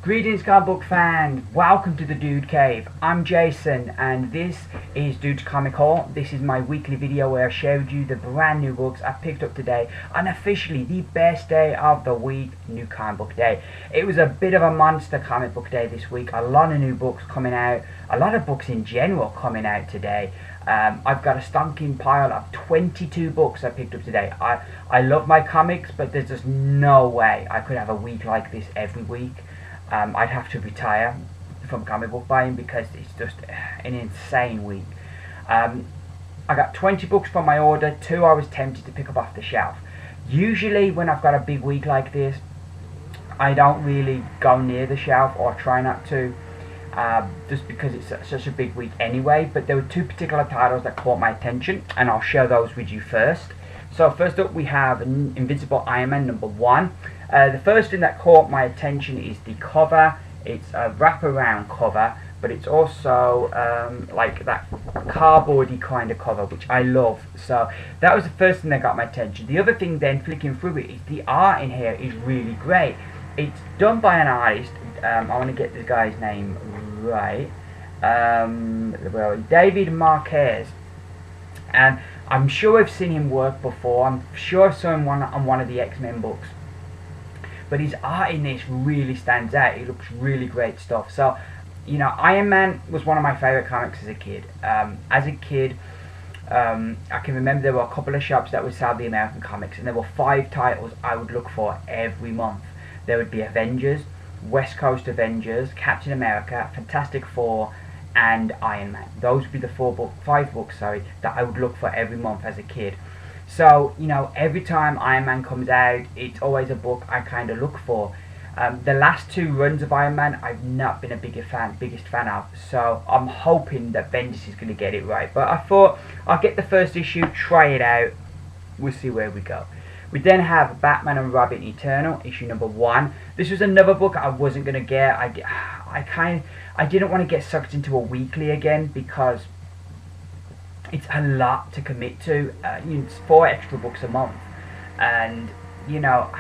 Greetings comic book fans, welcome to the Dude Cave. I'm Jason and this is Dude's Comic Haul. This is my weekly video where I showed you the brand new books I picked up today on officially the best day of the week, New Comic Book Day. It was a bit of a monster comic book day this week, a lot of new books coming out, a lot of books in general coming out today. I've got a stonking pile of 22 books I picked up today. I love my comics, but there's just no way I could have a week like this every week. I'd have to retire from comic book buying because it's just an insane week. I got 20 books from my order, 2 I was tempted to pick up off the shelf. Usually when I've got a big week like this, I don't really go near the shelf or try not to, just because it's such a big week anyway. But there were 2 particular titles that caught my attention and I'll share those with you first. So first up we have Invincible Iron Man #1. The first thing that caught my attention is the cover. It's a wraparound cover, but it's also like that cardboardy kind of cover, which I love. So that was the first thing that got my attention. The other thing then, flicking through it, is the art in here is really great. It's done by an artist. I want to get this guy's name right. Well, David Marquez. And I'm sure I've seen him work before. I'm sure I saw him on one of the X-Men books. But his art in this really stands out. It looks really great stuff. So, you know, Iron Man was one of my favourite comics as a kid. I can remember there were a couple of shops that would sell the American comics, and there were 5 titles I would look for every month. There would be Avengers, West Coast Avengers, Captain America, Fantastic Four, and Iron Man. Those would be the 5 books that I would look for every month as a kid. So, you know, every time Iron Man comes out, it's always a book I kind of look for. The last 2 runs of Iron Man, I've not been a biggest fan of. So I'm hoping that Bendis is going to get it right. But I thought I'll get the first issue, try it out. We'll see where we go. We then have Batman and Robin Eternal, issue #1. This was another book I wasn't going to get. I didn't want to get sucked into a weekly again because it's a lot to commit to. It's 4 extra books a month, and you know,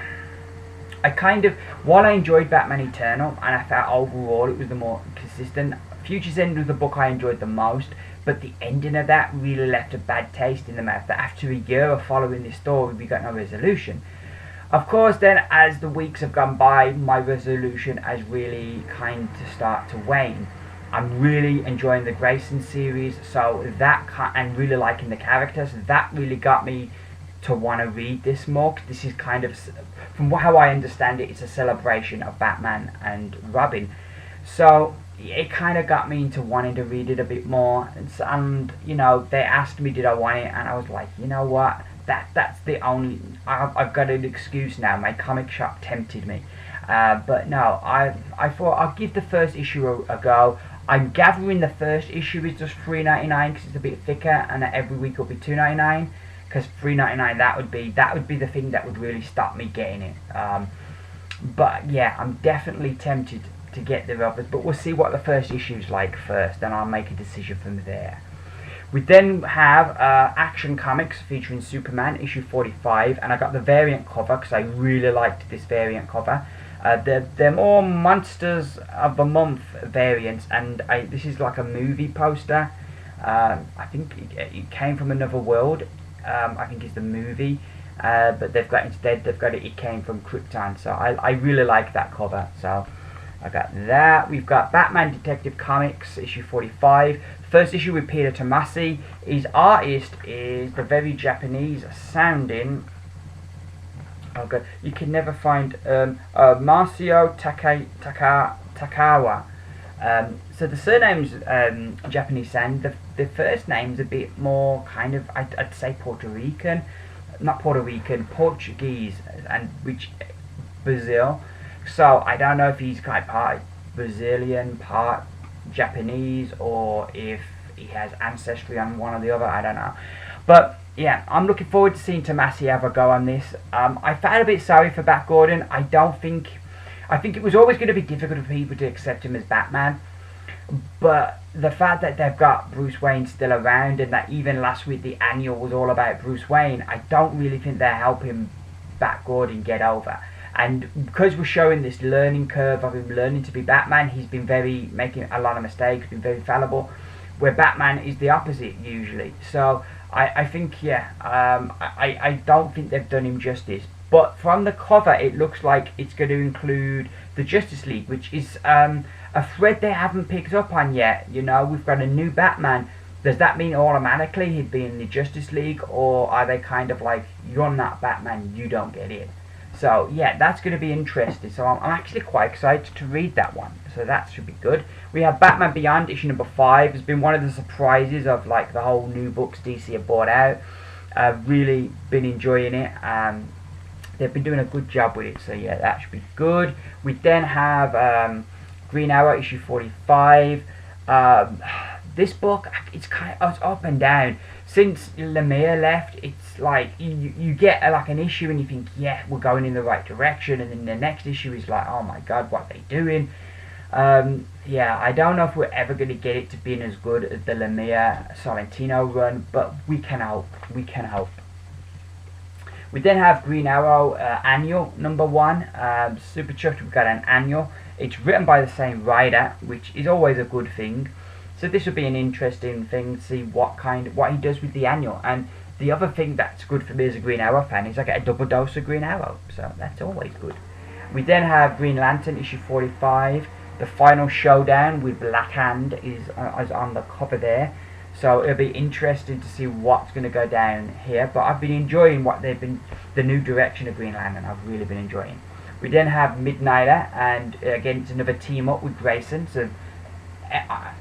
while I enjoyed Batman Eternal and I felt overall it was the more consistent, Future's End was the book I enjoyed the most, but the ending of that really left a bad taste in the mouth. That after a year of following this story, we got no resolution. Of course, then as the weeks have gone by, my resolution has really kind of started to wane. I'm really enjoying the Grayson series, so and really liking the characters. That really got me to want to read this more. This is kind of, from how I understand it, it's a celebration of Batman and Robin. So it kind of got me into wanting to read it a bit more. And you know, they asked me did I want it, and I was like, you know what? That's the only. I've got an excuse now. My comic shop tempted me, but no. I thought I'll give the first issue a go. I'm gathering the first issue is just $3.99 because it's a bit thicker, and every week will be $2.99. Because $3.99 that would be the thing that would really stop me getting it. But yeah, I'm definitely tempted to get the others. But we'll see what the first issue's like first, then I'll make a decision from there. We then have Action Comics featuring Superman, issue 45, and I got the variant cover because I really liked this variant cover. They're more Monsters of the Month variants, and this is like a movie poster. I think it came from another world. I think it's the movie, but they've got it came from Krypton. So I really like that cover. So I got that. We've got Batman Detective Comics issue 45. First issue with Peter Tomasi. His artist is the very Japanese sounding. Oh god, you can never find Marcio Takawa. So the surname's Japanese sound. The first name's a bit more kind of, I'd say Puerto Rican, not Puerto Rican, Portuguese, and which Brazil. So I don't know if he's kind of part Brazilian, part Japanese, or if he has ancestry on one or the other. I don't know, but yeah, I'm looking forward to seeing Tomasi have a go on this. I felt a bit sorry for Bat Gordon. I think it was always going to be difficult for people to accept him as Batman. But the fact that they've got Bruce Wayne still around, and that even last week the annual was all about Bruce Wayne, I don't really think they're helping Bat Gordon get over. And because we're showing this learning curve of him learning to be Batman, he's been making a lot of mistakes, been very fallible, where Batman is the opposite usually. So I think, yeah, I don't think they've done him justice. But from the cover, it looks like it's going to include the Justice League, which is a thread they haven't picked up on yet. You know, we've got a new Batman. Does that mean automatically he'd be in the Justice League, or are they kind of like, you're not Batman, you don't get in? So yeah, that's going to be interesting. So I'm actually quite excited to read that one. So that should be good. We have Batman Beyond issue number 5. It's been one of the surprises of like the whole new books DC have brought out. I've really been enjoying it. They've been doing a good job with it. So yeah, that should be good. We then have Green Arrow issue 45. This book, it's up and down. Since Lemire left, it's like you get like an issue and you think, yeah, we're going in the right direction, and then the next issue is like, oh my god, what are they doing? Yeah, I don't know if we're ever going to get it to being as good as the Lemire Sorrentino run, but we can hope. We can hope. We then have Green Arrow Annual number 1. Super chuffed we've got an annual. It's written by the same writer, which is always a good thing. So this would be an interesting thing to see what he does with the annual. And the other thing that's good for me as a Green Arrow fan is I get a double dose of Green Arrow. So that's always good. We then have Green Lantern issue 45. The final showdown with Black Hand is on the cover there. So it'll be interesting to see what's going to go down here. But I've been enjoying the new direction of Green Lantern. I've really been enjoying. We then have Midnighter, and again it's another team up with Grayson. So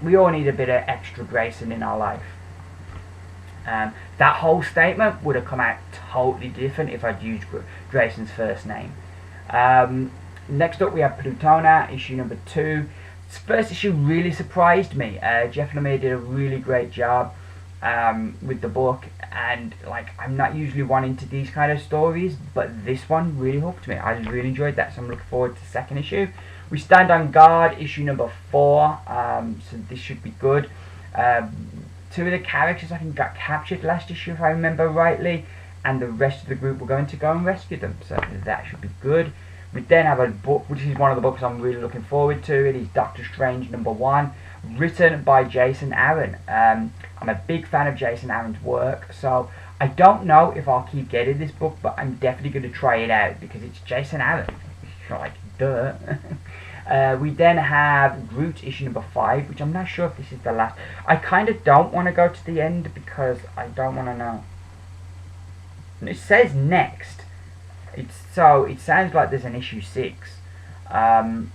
we all need a bit of extra Grayson in our life. That whole statement would have come out totally different if I'd used Grayson's first name. Next up we have Plutona, issue number 2. This first issue really surprised me. Jeff Lemire did a really great job with the book, and like, I'm not usually one into these kind of stories, but this one really hooked me. I really enjoyed that, so I'm looking forward to the second issue. We Stand on Guard, issue number 4, so this should be good. 2 of the characters I think got captured last issue if I remember rightly, and the rest of the group were going to go and rescue them, so that should be good. We then have a book, which is one of the books I'm really looking forward to. It is Doctor Strange number 1, written by Jason Aaron. I'm a big fan of Jason Aaron's work, so I don't know if I'll keep getting this book, but I'm definitely going to try it out because it's Jason Aaron. Like, duh. We then have Groot issue number 5, which I'm not sure if this is the last. I kind of don't want to go to the end because I don't want to know. And it says next. So it sounds like there's an issue 6. Cause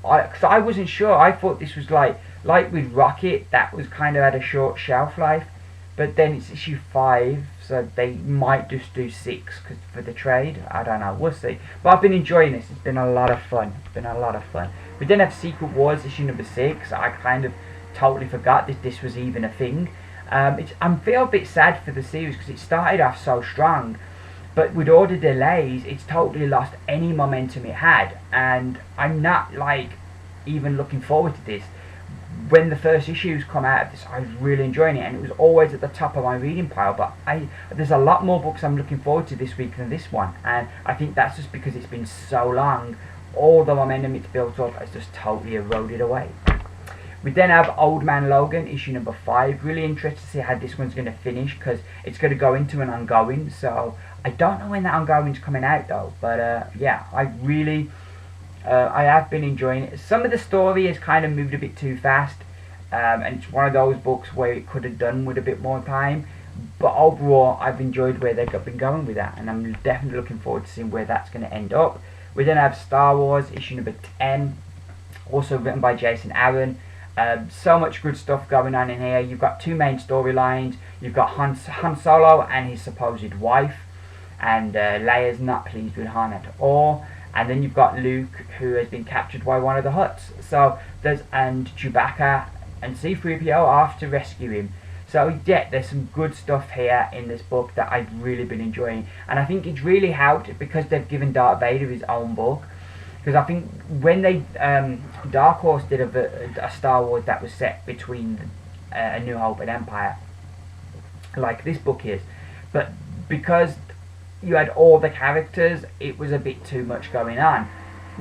I wasn't sure. I thought this was like with Rocket, that was kind of had a short shelf life. But then it's issue 5, so they might just do 6 for the trade. I don't know, we'll see. But I've been enjoying this. It's been a lot of fun. It's been a lot of fun. We then have Secret Wars issue number 6. I kind of totally forgot that this was even a thing. I feel a bit sad for the series because it started off so strong, but with all the delays, it's totally lost any momentum it had. And I'm not like even looking forward to this. When the first issues come out of this, I was really enjoying it, and it was always at the top of my reading pile. But there's a lot more books I'm looking forward to this week than this one, and I think that's just because it's been so long. All the momentum it's built up has just totally eroded away. We then have Old Man Logan issue number 5. Really interested to see how this one's going to finish because it's going to go into an ongoing. So I don't know when that ongoing's coming out though. But yeah, I have been enjoying it. Some of the story has kind of moved a bit too fast, and it's one of those books where it could have done with a bit more time. But overall, I've enjoyed where they've been going with that, and I'm definitely looking forward to seeing where that's going to end up. We then have Star Wars issue number 10, also written by Jason Aaron. So much good stuff going on in here. You've got 2 main storylines. You've got Han Solo and his supposed wife, and Leia's not pleased with Han at all. And then you've got Luke, who has been captured by one of the Hutts. So and Chewbacca and C-3PO are off to rescue him. So yeah, there's some good stuff here in this book that I've really been enjoying, and I think it's really helped because they've given Darth Vader his own book. Because I think when they Dark Horse did a Star Wars that was set between A New Hope and Empire, like this book is, but because you had all the characters, it was a bit too much going on.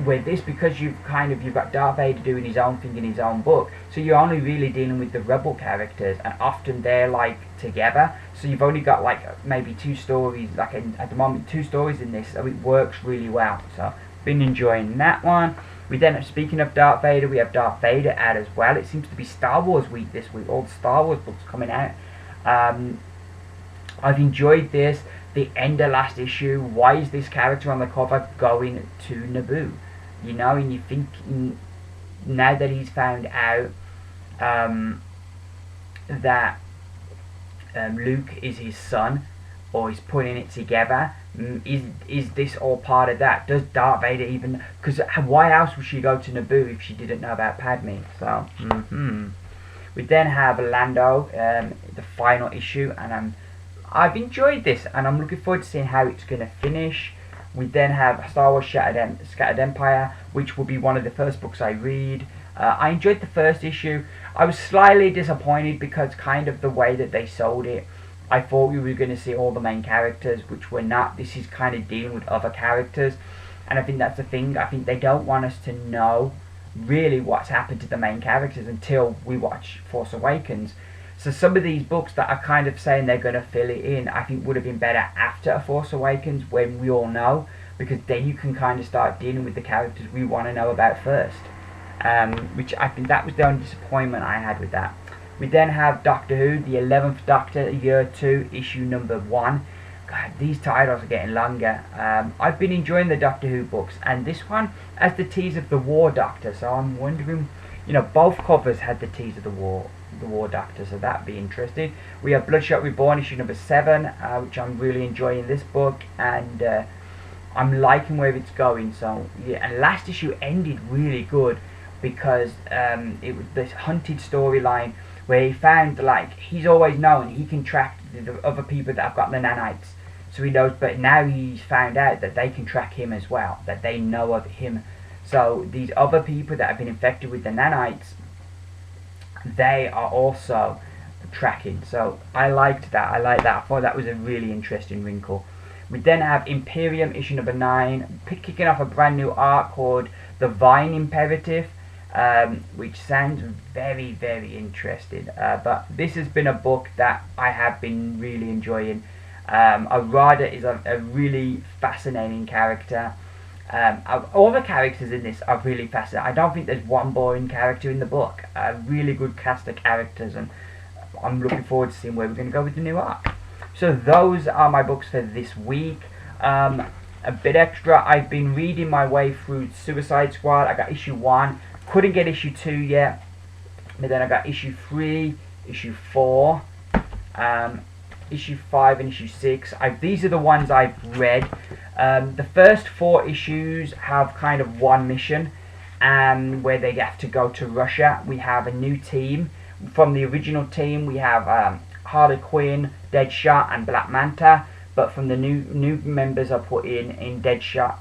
With this, because you've got Darth Vader doing his own thing in his own book, so you're only really dealing with the rebel characters, and often they're like together. So you've only got like maybe two stories, like at the moment, two stories in this, so it works really well. So been enjoying that one. We then, speaking of Darth Vader, we have Darth Vader out as well. It seems to be Star Wars week this week. All the Star Wars books coming out. I've enjoyed this. The end of last issue, why is this character on the cover going to Naboo? You know, and you think now that he's found out that Luke is his son, or he's putting it together, is this all part of that? Does Darth Vader even... Because why else would she go to Naboo if she didn't know about Padme? So, we then have Lando, the final issue, and I've enjoyed this, and I'm looking forward to seeing how it's going to finish. We then have Star Wars Scattered Empire, which will be one of the first books I read. I enjoyed the first issue. I was slightly disappointed because kind of the way that they sold it. I thought we were going to see all the main characters, which we're not. This is kind of dealing with other characters, and I think that's the thing. I think they don't want us to know really what's happened to the main characters until we watch Force Awakens. So some of these books that are kind of saying they're going to fill it in, I think would have been better after A Force Awakens, when we all know, because then you can kind of start dealing with the characters we want to know about first. Which I think that was the only disappointment I had with that. We then have Doctor Who, the 11th Doctor, Year 2, Issue number 1. God, these titles are getting longer. I've been enjoying the Doctor Who books, and this one has the tease of the War Doctor, so I'm wondering, you know, both covers had the tease of the War Doctor, so that'd be interesting. We have Bloodshot Reborn, issue number 7, which I'm really enjoying this book, and I'm liking where it's going. So yeah, and last issue ended really good because it was this hunted storyline where he found, like, he's always known he can track the other people that have got the nanites, so he knows, but now he's found out that they can track him as well, that they know of him. So these other people that have been infected with the nanites, they are also tracking. So I liked that. I thought that was a really interesting wrinkle. We then have Imperium, issue number 9, kicking off a brand new arc called The Vine Imperative, which sounds very, very interesting. But this has been a book that I have been really enjoying. Arada is a really fascinating character. All the characters in this are really fascinating. I don't think there's one boring character in the book. A really good cast of characters, and I'm looking forward to seeing where we're going to go with the new arc. So those are my books for this week. A bit extra, I've been reading my way through Suicide Squad. I got issue 1, couldn't get issue 2 yet, but then I got issue 3, issue 4, issue 5 and issue 6. These are the ones I've read. The first 4 issues have kind of one mission, where they have to go to Russia. We have a new team. From the original team, we have Harlequin, Deadshot and Black Manta, but from the new members are put in Deathstroke,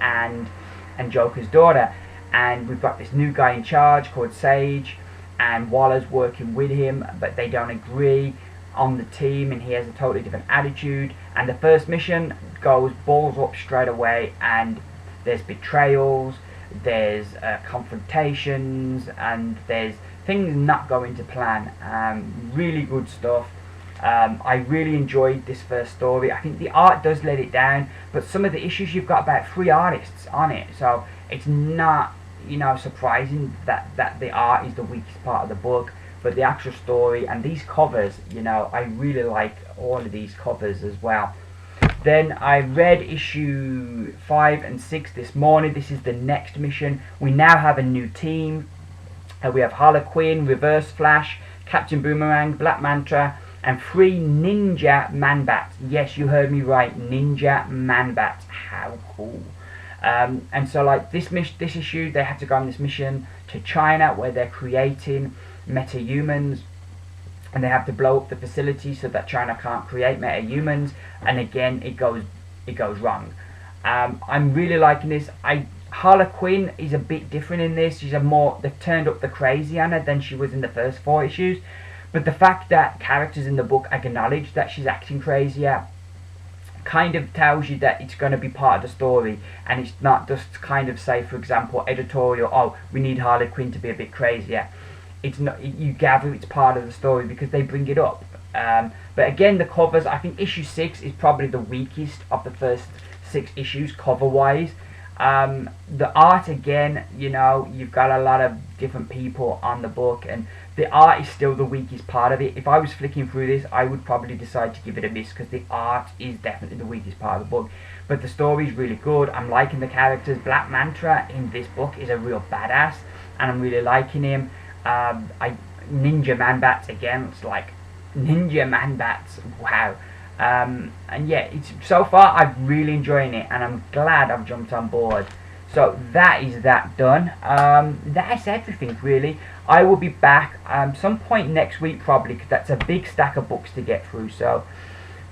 and Joker's daughter. And we've got this new guy in charge called Sage, and Waller's working with him, but they don't agree on the team, and he has a totally different attitude. And the first mission goes balls up straight away, and there's betrayals, there's confrontations, and there's things not going to plan. Really good stuff. I really enjoyed this first story. I think the art does let it down, but some of the issues, you've got about 3 artists on it, so it's not, you know, surprising that the art is the weakest part of the book. But the actual story and these covers, you know, I really like all of these covers as well. Then I read issue 5 and 6 this morning. This is the next mission. We now have a new team. We have Harlequin, Reverse Flash, Captain Boomerang, Black Manta, and 3 Ninja Man-Bats. Yes, you heard me right, Ninja Man-Bats. How cool. And so, like, this issue, they had to go on this mission to China where they're creating meta-humans, and they have to blow up the facility so that China can't create meta-humans, and again it goes wrong. I'm really liking this. Harlequin is a bit different in this. They've turned up the crazy on her than she was in the first 4 issues, but the fact that characters in the book acknowledge that she's acting crazier kind of tells you that it's going to be part of the story, and it's not just kind of say, for example, editorial, oh, we need Harlequin to be a bit crazier. It's not, you gather it's part of the story because they bring it up. But again, the covers, I think issue 6 is probably the weakest of the first 6 issues cover wise. The art, again, you know, you've got a lot of different people on the book, and the art is still the weakest part of it. If I was flicking through this, I would probably decide to give it a miss because the art is definitely the weakest part of the book. But the story is really good. I'm liking the characters. Black Manta in this book is a real badass, and I'm really liking him. Ninja Man-Bats, again, it's like Ninja Man-Bats, wow. And yeah, it's so far I'm really enjoying it, and I'm glad I've jumped on board. So that is that done. That's everything really. I will be back some point next week probably, because that's a big stack of books to get through. So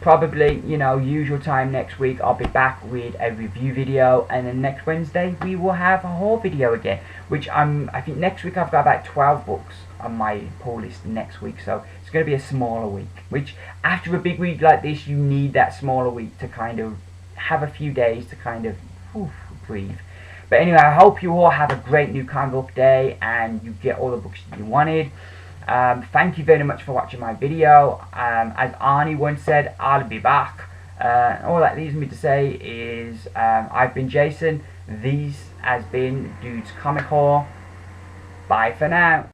probably, you know, usual time next week I'll be back with a review video, and then next Wednesday we will have a haul video again, which I think next week I've got about 12 books on my pull list next week, so it's going to be a smaller week, which after a big week like this you need that smaller week to kind of have a few days to kind of breathe. But anyway, I hope you all have a great new comic book day and you get all the books that you wanted. Thank you very much for watching my video. As Arnie once said, I'll be back. All that leaves me to say is I've been Jason. This has been Dude's Comic Haul. Bye for now.